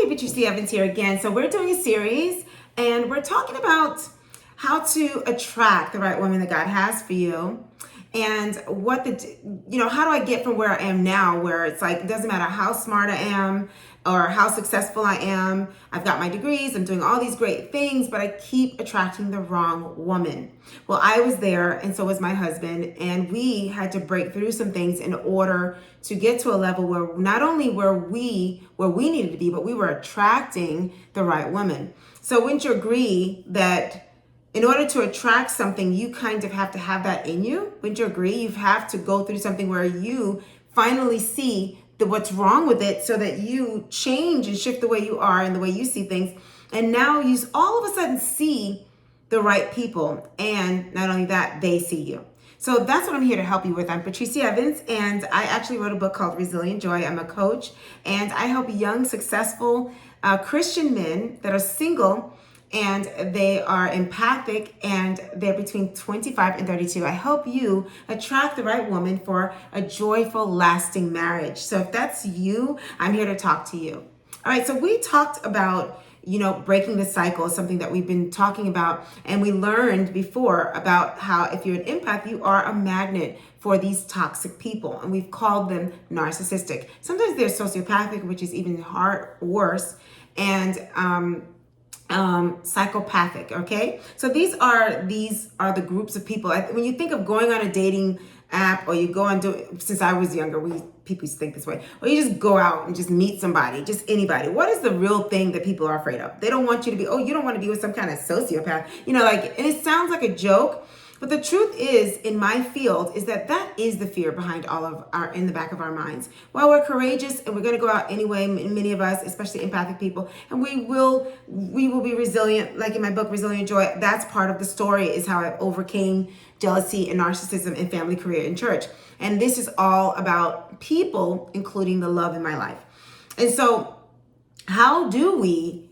Hey, Patrice Evans here again. So we're doing a series and we're talking about how to attract the right woman that God has for you. And how do I get from where I am now, where it's like, it doesn't matter how smart I am or how successful I am. I've got my degrees, I'm doing all these great things, but I keep attracting the wrong woman. Well, I was there, and so was my husband, and we had to break through some things in order to get to a level where not only were we where we needed to be, but we were attracting the right woman. So wouldn't you agree that in order to attract something, you kind of have to have that in you? Wouldn't you agree? You have to go through something where you finally see what's wrong with it so that you change and shift the way you are and the way you see things. And now you all of a sudden see the right people. And not only that, they see you. So that's what I'm here to help you with. I'm Patrice Evans, and I actually wrote a book called Resilient Joy. I'm a coach, and I help young, successful Christian men that are single and they are empathic and they're between 25 and 32. I help you attract the right woman for a joyful, lasting marriage. So if that's you, I'm here to talk to you. All right, so we talked about, breaking the cycle, something that we've been talking about. And we learned before about how if you're an empath, you are a magnet for these toxic people. And we've called them narcissistic. Sometimes they're sociopathic, which is even worse. And psychopathic. Okay, so these are the groups of people. When you think of going on a dating app, or you go on since I was younger, people used to think this way, or you just go out and just meet somebody, just anybody. What is the real thing that people are afraid of? They don't want you to be, you don't want to be with some kind of sociopath, and it sounds like a joke. But the truth is, in my field, is that is the fear behind all of in the back of our minds. While we're courageous and we're going to go out anyway, many of us, especially empathic people, and we will be resilient, like in my book, Resilient Joy. That's part of the story, is how I overcame jealousy and narcissism in family, career, and church. And this is all about people, including the love in my life. And so how do we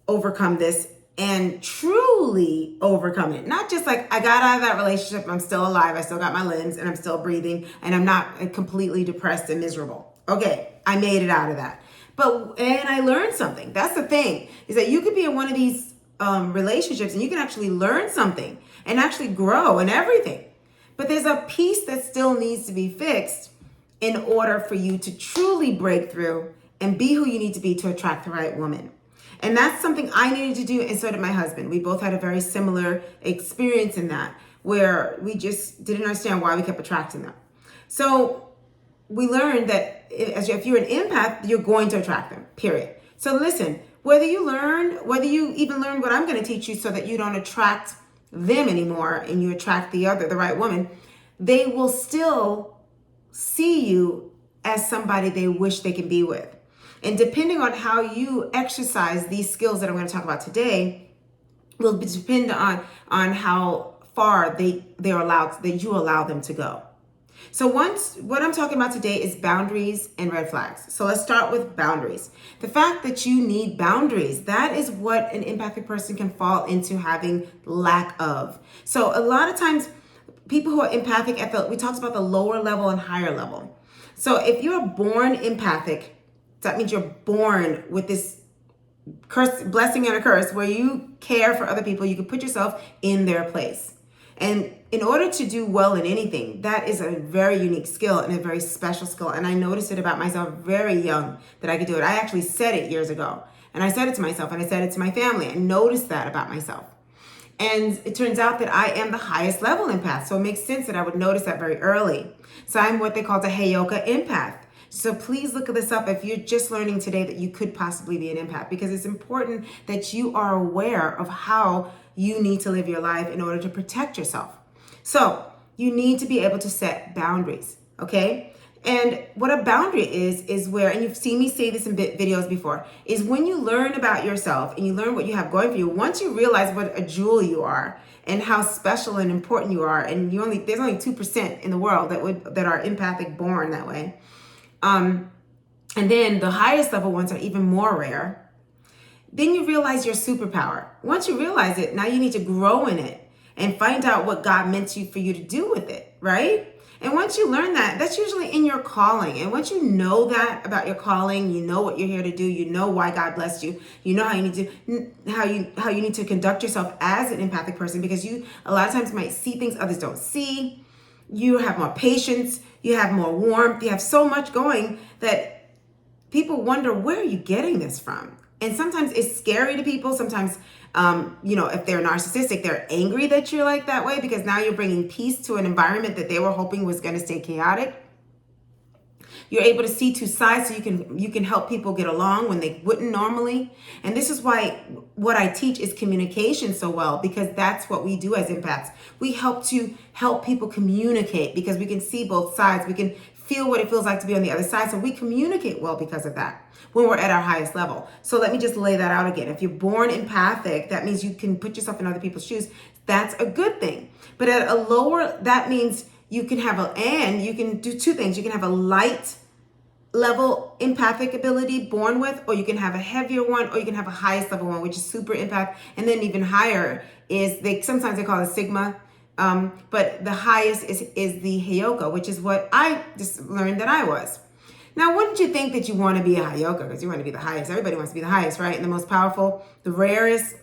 overcome this and truly overcome it? Not just like, I got out of that relationship, I'm still alive, I still got my limbs, and I'm still breathing, and I'm not completely depressed and miserable. Okay, I made it out of that. And I learned something. That's the thing, is that you could be in one of these relationships and you can actually learn something and actually grow and everything. But there's a piece that still needs to be fixed in order for you to truly break through and be who you need to be to attract the right woman. And that's something I needed to do, and so did my husband. We both had a very similar experience in that, where we just didn't understand why we kept attracting them. So we learned that if you're an empath, you're going to attract them, period. So listen, whether you even learn what I'm going to teach you so that you don't attract them anymore and you attract the right woman, they will still see you as somebody they wish they can be with. And depending on how you exercise these skills that I'm going to talk about today, will depend on how far you allow them to go. So what I'm talking about today is boundaries and red flags. So let's start with boundaries. The fact that you need boundaries, that is what an empathic person can fall into having lack of. So a lot of times, people who are empathic, we talked about the lower level and higher level. So if you're born empathic, that means you're born with this blessing and a curse, where you care for other people. You can put yourself in their place. And in order to do well in anything, that is a very unique skill and a very special skill. And I noticed it about myself very young, that I could do it. I actually said it years ago. And I said it to myself, and I said it to my family. I noticed that about myself. And it turns out that I am the highest level empath. So it makes sense that I would notice that very early. So I'm what they call the Heyoka empath. So please look this up if you're just learning today that you could possibly be an empath, because it's important that you are aware of how you need to live your life in order to protect yourself. So you need to be able to set boundaries, okay? And what a boundary is where, and you've seen me say this in videos before, is when you learn about yourself and you learn what you have going for you. Once you realize what a jewel you are and how special and important you are, and there's only 2% in the world that are empathic born that way. And then the highest level ones are even more rare. Then you realize your superpower. Once you realize it, now you need to grow in it and find out what God meant for you to do with it, right? And once you learn that, that's usually in your calling. And once you know that about your calling, you know what you're here to do, you know why God blessed you, you know how you need to conduct yourself as an empathic person, because you a lot of times might see things others don't see. You have more patience, you have more warmth, you have so much going that people wonder, where are you getting this from? And sometimes it's scary to people. Sometimes, if they're narcissistic, they're angry that you're like that way, because now you're bringing peace to an environment that they were hoping was going to stay chaotic. You're able to see two sides, so you can help people get along when they wouldn't normally. And this is why what I teach is communication so well, because that's what we do as empaths. We help people communicate, because we can see both sides. We can feel what it feels like to be on the other side. So we communicate well because of that when we're at our highest level. So let me just lay that out again. If you're born empathic, that means you can put yourself in other people's shoes. That's a good thing. But at a lower, that means you can do two things. You can have a light level empathic ability born with, or you can have a heavier one, or you can have a highest level one, which is super empath. And then even higher is, sometimes they call it sigma. But the highest is the Heyoka, which is what I just learned that I was. Now, wouldn't you think that you want to be a Heyoka because you want to be the highest? Everybody wants to be the highest, right? And the most powerful, the rarest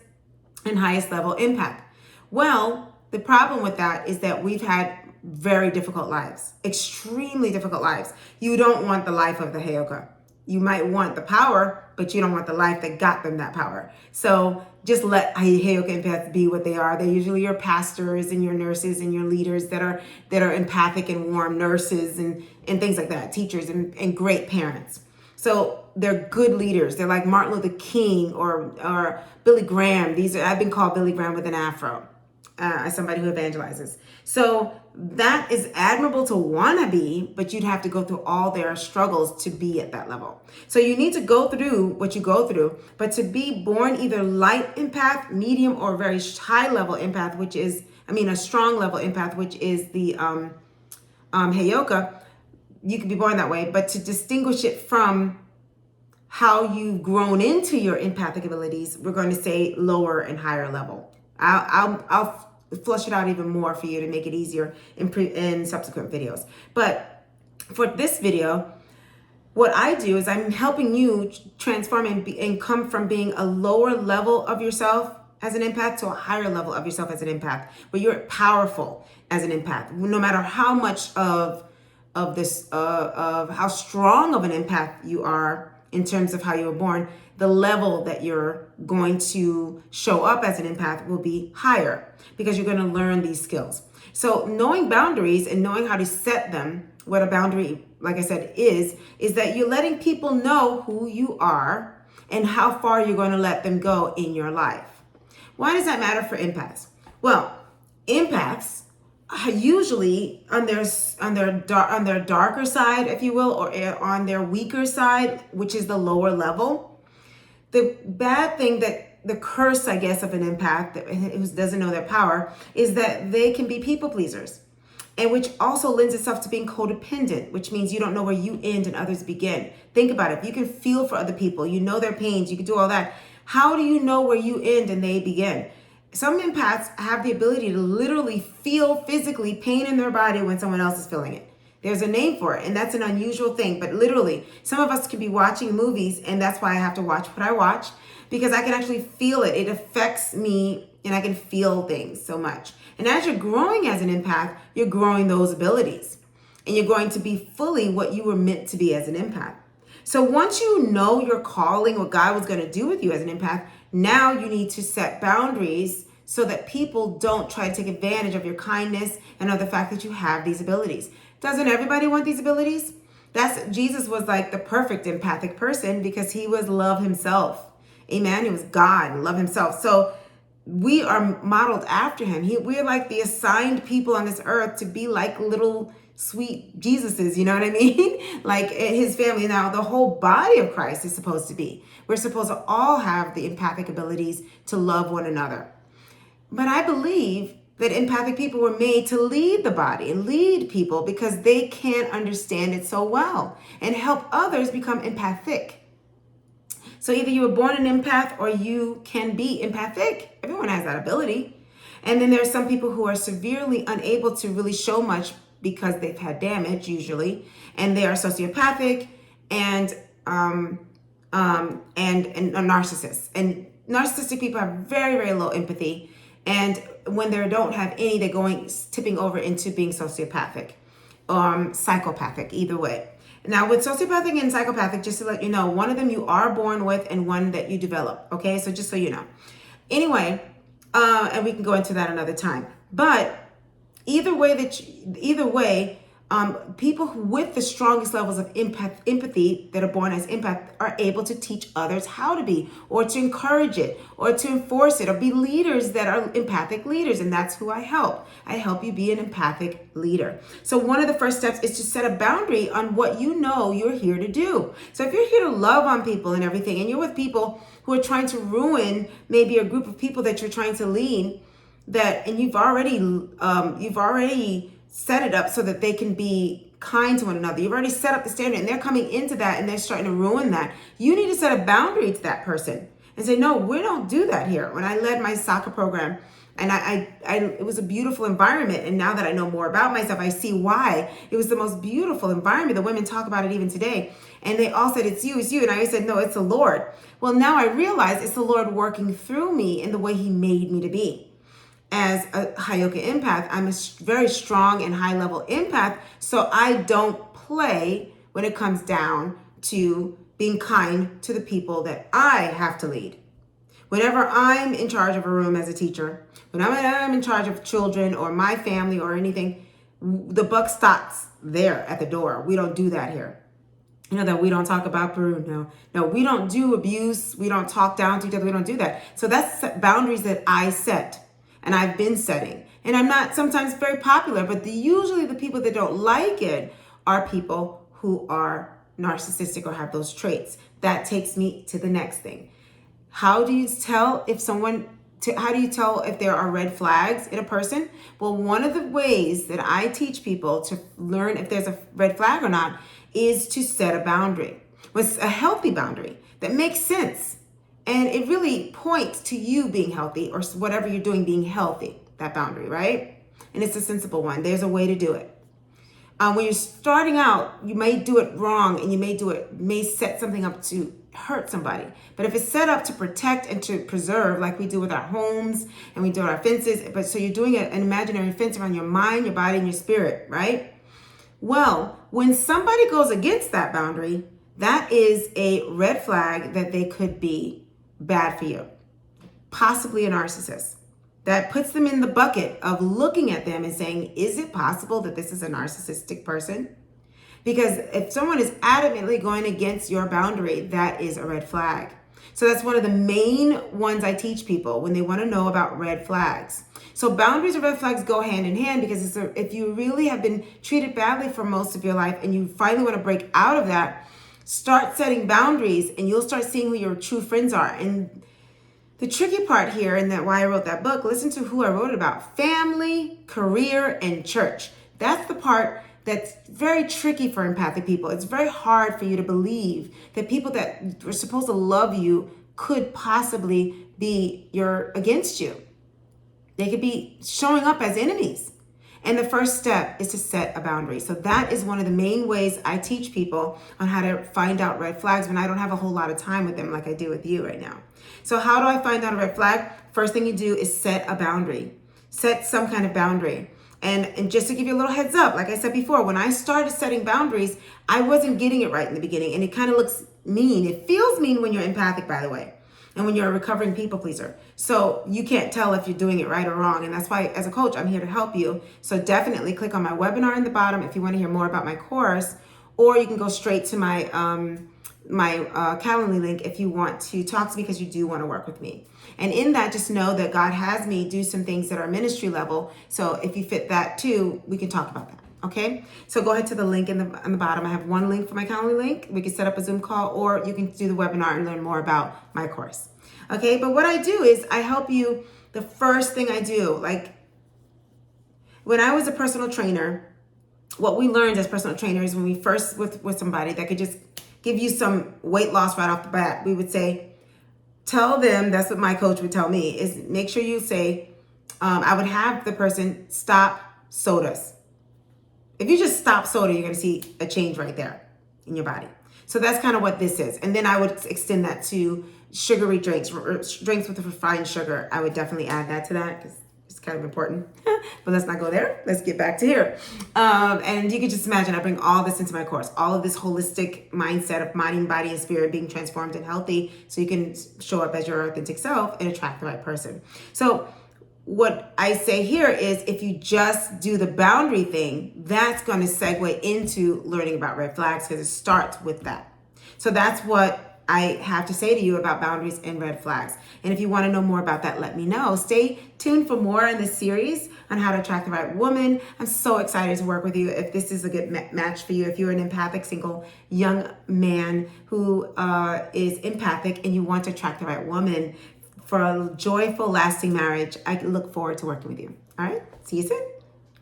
and highest level empath. Well, the problem with that is that we've had very difficult lives, extremely difficult lives. You don't want the life of the Heyoka. You might want the power, but you don't want the life that got them that power. So just let Heyoka empaths be what they are. They're usually your pastors and your nurses and your leaders that are empathic and warm, nurses and things like that, teachers and great parents. So they're good leaders. They're like Martin Luther King or Billy Graham. I've been called Billy Graham with an afro, as somebody who evangelizes. So that is admirable to want to be, but you'd have to go through all their struggles to be at that level. So you need to go through what you go through, but to be born either light empath, medium, or very high level empath, a strong level empath, which is the Heyoka, you can be born that way, but to distinguish it from how you've grown into your empathic abilities, we're going to say lower and higher level. I'll flush it out even more for you to make it easier in subsequent videos. But for this video, what I do is I'm helping you transform and come from being a lower level of yourself as an empath to a higher level of yourself as an empath, where you're powerful as an empath. No matter how much of how strong of an empath you are in terms of how you were born, the level that you're going to show up as an empath will be higher, because you're going to learn these skills. So knowing boundaries and knowing how to set them, what a boundary, like I said, is that you're letting people know who you are and how far you're going to let them go in your life. Why does that matter for empaths? Well, empaths usually on their darker side, if you will, or on their weaker side, which is the lower level. The bad thing, the curse, I guess, of an empath who doesn't know their power, is that they can be people pleasers, and which also lends itself to being codependent, which means you don't know where you end and others begin. Think about it. If you can feel for other people, you know their pains, you can do all that. How do you know where you end and they begin? Some empaths have the ability to literally feel physically pain in their body when someone else is feeling it. There's a name for it, and that's an unusual thing. But literally, some of us could be watching movies, and that's why I have to watch what I watch, because I can actually feel it. It affects me, and I can feel things so much. And as you're growing as an empath, you're growing those abilities, and you're going to be fully what you were meant to be as an empath. So once you know your calling, what God was going to do with you as an empath, now you need to set boundaries so that people don't try to take advantage of your kindness and of the fact that you have these abilities. Doesn't everybody want these abilities? Jesus was like the perfect empathic person, because he was love himself. Amen. He was God, love himself. So we are modeled after him. We're like the assigned people on this earth to be like little sweet Jesuses, you know what I mean? Like his family. Now, the whole body of Christ is supposed to be. We're supposed to all have the empathic abilities to love one another. But I believe that empathic people were made to lead the body and lead people, because they can't understand it so well and help others become empathic. So either you were born an empath or you can be empathic. Everyone has that ability. And then there are some people who are severely unable to really show much because they've had damage usually, and they are sociopathic and a narcissist. And narcissistic people have very, very low empathy. And when they don't have any, they're tipping over into being sociopathic, psychopathic, either way. Now, with sociopathic and psychopathic, just to let you know, one of them you are born with and one that you develop. Okay, so just so you know. Anyway, and we can go into that another time. But either way, people with the strongest levels of empathy that are born as empath are able to teach others how to be, or to encourage it, or to enforce it, or be leaders that are empathic leaders. And that's who I help. I help you be an empathic leader. So one of the first steps is to set a boundary on what you know you're here to do. So if you're here to love on people and everything, and you're with people who are trying to ruin maybe a group of people that you're trying to lead, and you've already set it up so that they can be kind to one another. You've already set up the standard, and they're coming into that and they're starting to ruin that. You need to set a boundary to that person and say, no, we don't do that here. When I led my soccer program, and it was a beautiful environment. And now that I know more about myself, I see why. It was the most beautiful environment. The women talk about it even today. And they all said, it's you. And I said, no, it's the Lord. Well, now I realize it's the Lord working through me in the way he made me to be. As a Hyoka empath, I'm a very strong and high level empath, so I don't play when it comes down to being kind to the people that I have to lead. Whenever I'm in charge of a room as a teacher, when I'm in charge of children or my family or anything, the buck stops there at the door. We don't do that here. You know that we don't talk about Peru. No, we don't do abuse. We don't talk down to each other. We don't do that. So that's boundaries that I set. And I've been setting. And I'm not sometimes very popular, but usually the people that don't like it are people who are narcissistic or have those traits. That takes me to the next thing. How do you tell if there are red flags in a person? Well, one of the ways that I teach people to learn if there's a red flag or not is to set a boundary. With a healthy boundary that makes sense. And it really points to you being healthy, or whatever you're doing being healthy, that boundary, right? And it's a sensible one. There's a way to do it. When you're starting out, you may do it wrong, and you may set something up to hurt somebody. But if it's set up to protect and to preserve, like we do with our homes and we do our fences, so you're doing an imaginary fence around your mind, your body, and your spirit, right? Well, when somebody goes against that boundary, that is a red flag that they could be bad for you, possibly a narcissist. That puts them in the bucket of looking at them and saying, is it possible that this is a narcissistic person? Because if someone is adamantly going against your boundary, that is a red flag. So that's one of the main ones I teach people when they want to know about red flags. So boundaries and red flags go hand in hand, because if you really have been treated badly for most of your life and you finally want to break out of that, start setting boundaries, and you'll start seeing who your true friends are. And the tricky part here, and that why I wrote that book, listen to who I wrote it about: family, career, and church. That's the part that's very tricky for empathic people. It's very hard for you to believe that people that were supposed to love you could possibly be against you. They could be showing up as enemies. And the first step is to set a boundary. So that is one of the main ways I teach people on how to find out red flags when I don't have a whole lot of time with them like I do with you right now. So how do I find out a red flag? First thing you do is set a boundary. Set some kind of boundary. And just to give you a little heads up, like I said before, when I started setting boundaries, I wasn't getting it right in the beginning. And it kind of looks mean. It feels mean when you're empathic, by the way, and when you're a recovering people pleaser. So you can't tell if you're doing it right or wrong. And that's why, as a coach, I'm here to help you. So definitely click on my webinar in the bottom if you want to hear more about my course, or you can go straight to my Calendly link if you want to talk to me, because you do want to work with me. And in that, just know that God has me do some things that are ministry level. So if you fit that too, we can talk about that. Okay, so go ahead to the link on the bottom. I have one link for my Calendly link. We can set up a Zoom call, or you can do the webinar and learn more about my course. Okay, but what I do is I help you. The first thing I do, like when I was a personal trainer, what we learned as personal trainers when we first with somebody that could just give you some weight loss right off the bat, we would say, tell them, that's what my coach would tell me, is make sure you say, I would have the person stop sodas. If you just stop soda, you're going to see a change right there in your body. So that's kind of what this is. And then I would extend that to sugary drinks, drinks with refined sugar. I would definitely add that to that because it's kind of important. But let's not go there. Let's get back to here. And you can just imagine I bring all this into my course, all of this holistic mindset of mind, body, and spirit being transformed and healthy so you can show up as your authentic self and attract the right person. So what I say here is if you just do the boundary thing, that's going to segue into learning about red flags because it starts with that. So that's what I have to say to you about boundaries and red flags. And if you want to know more about that, let me know. Stay tuned for more in this series on how to attract the right woman. I'm so excited to work with you. If this is a good match for you, if you're an empathic single young man who is empathic and you want to attract the right woman for a joyful, lasting marriage, I look forward to working with you. All right, see you soon.